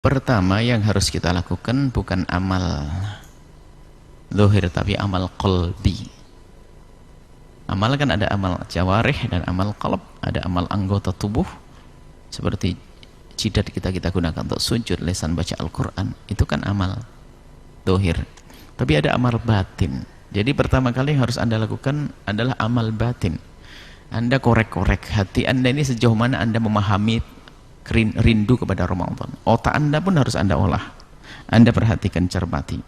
Pertama yang harus kita lakukan bukan amal zahir tapi amal qalbi. Amal kan ada amal jawarih dan amal qalb, ada amal anggota tubuh seperti jidat kita gunakan untuk sujud, lisan baca Al-Quran, itu kan amal zahir. Tapi ada amal batin. Jadi pertama kali yang harus Anda lakukan adalah amal batin. Anda korek-korek hati Anda ini sejauh mana Anda memahami rindu kepada Ramadan. Otak Anda pun harus Anda olah. Anda perhatikan, cermati.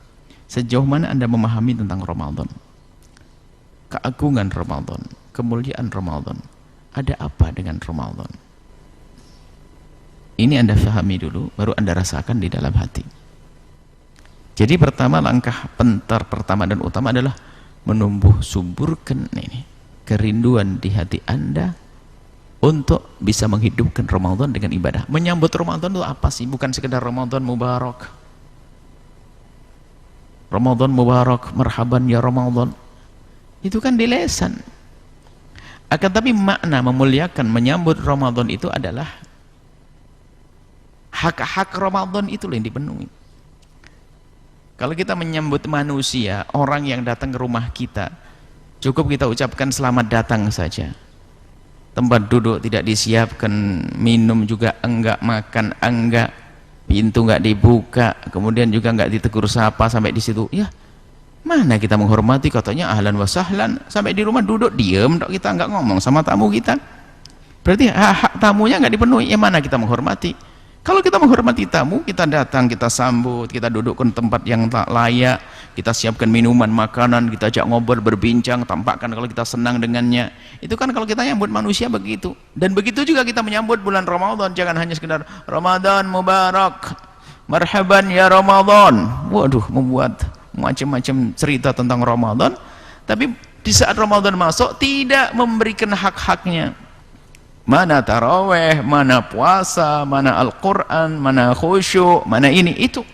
Sejauh mana Anda memahami tentang Ramadan, keagungan Ramadan, kemuliaan Ramadan. Ada apa dengan Ramadan? Ini Anda fahami dulu, baru Anda rasakan di dalam hati. Jadi pertama, langkah pertama dan utama adalah menumbuh suburkan ini kerinduan di hati Anda untuk bisa menghidupkan Ramadan dengan ibadah. Menyambut Ramadan itu apa sih? Bukan sekedar Ramadan Mubarak. Ramadan Mubarak, marhaban ya Ramadan. Itu kan di lesan. Akan tapi makna memuliakan menyambut Ramadan itu adalah hak-hak Ramadan itu yang dipenuhi. Kalau kita menyambut manusia, orang yang datang ke rumah kita, cukup kita ucapkan selamat datang saja. Tempat duduk tidak disiapkan, minum juga enggak, makan enggak, pintu enggak dibuka, kemudian juga enggak ditegur sapa sampai di situ. Ya, mana kita menghormati? Katanya ahlan wa sahlan, sampai di rumah duduk diam, kita enggak ngomong sama tamu kita. Berarti hak tamunya enggak dipenuhi. Ya mana kita menghormati? Kalau kita menghormati tamu, kita datang, kita sambut, kita dudukkan tempat yang tak layak, kita siapkan minuman, makanan, kita ajak ngobrol, berbincang, tampakkan kalau kita senang dengannya. Itu kan kalau kita menyambut manusia begitu. Dan begitu juga kita menyambut bulan Ramadan, jangan hanya sekedar Ramadan Mubarak, marhaban ya Ramadan. Waduh, membuat macam-macam cerita tentang Ramadan, tapi di saat Ramadan masuk tidak memberikan hak-haknya. Mana taraweh, mana puasa, mana Al-Quran, mana khusyuk, mana ini, itu.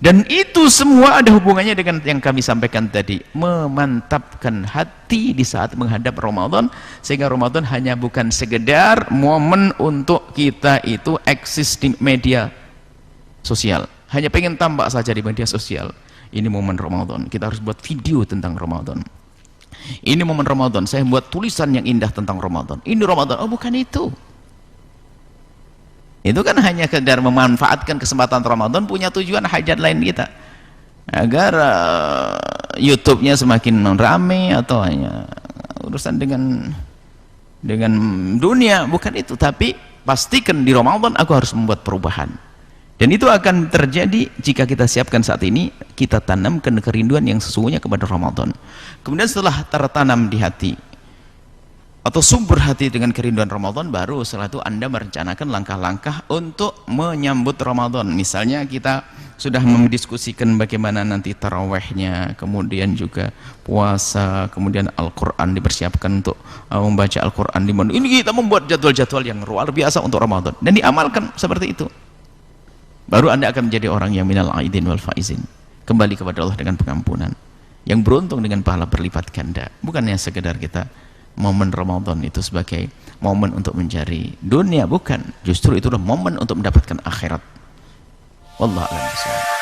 Dan itu semua ada hubungannya dengan yang kami sampaikan tadi, memantapkan hati di saat menghadap Ramadan, sehingga Ramadan hanya bukan sekedar momen untuk kita itu eksis di media sosial, hanya pengen tampak saja di media sosial. Ini momen Ramadan, kita harus buat video tentang Ramadan. Ini momen Ramadan, saya buat tulisan yang indah tentang Ramadan. Ini Ramadan. Oh, bukan itu. Itu kan hanya sekedar memanfaatkan kesempatan Ramadan, punya tujuan hajat lain kita. Agar YouTube-nya semakin ramai, atau hanya urusan dengan dunia, bukan itu. Tapi pastikan di Ramadan aku harus membuat perubahan. Dan itu akan terjadi jika kita siapkan saat ini, kita tanamkan kerinduan yang sesungguhnya kepada Ramadan. Kemudian setelah tertanam di hati atau subur hati dengan kerinduan Ramadan, baru setelah itu Anda merencanakan langkah-langkah untuk menyambut Ramadan. Misalnya kita sudah mendiskusikan bagaimana nanti tarawehnya, kemudian juga puasa, kemudian Al-Quran dipersiapkan untuk membaca Al-Quran di mana. Ini kita membuat jadwal-jadwal yang luar biasa untuk Ramadan dan diamalkan seperti itu. Baru Anda akan menjadi orang yang minal aidin wal faizin, kembali kepada Allah dengan pengampunan, yang beruntung dengan pahala berlipat ganda. Bukannya sekedar kita momen Ramadan itu sebagai momen untuk mencari dunia, bukan, justru itulah momen untuk mendapatkan akhirat. Wallahu a'lam bishawab.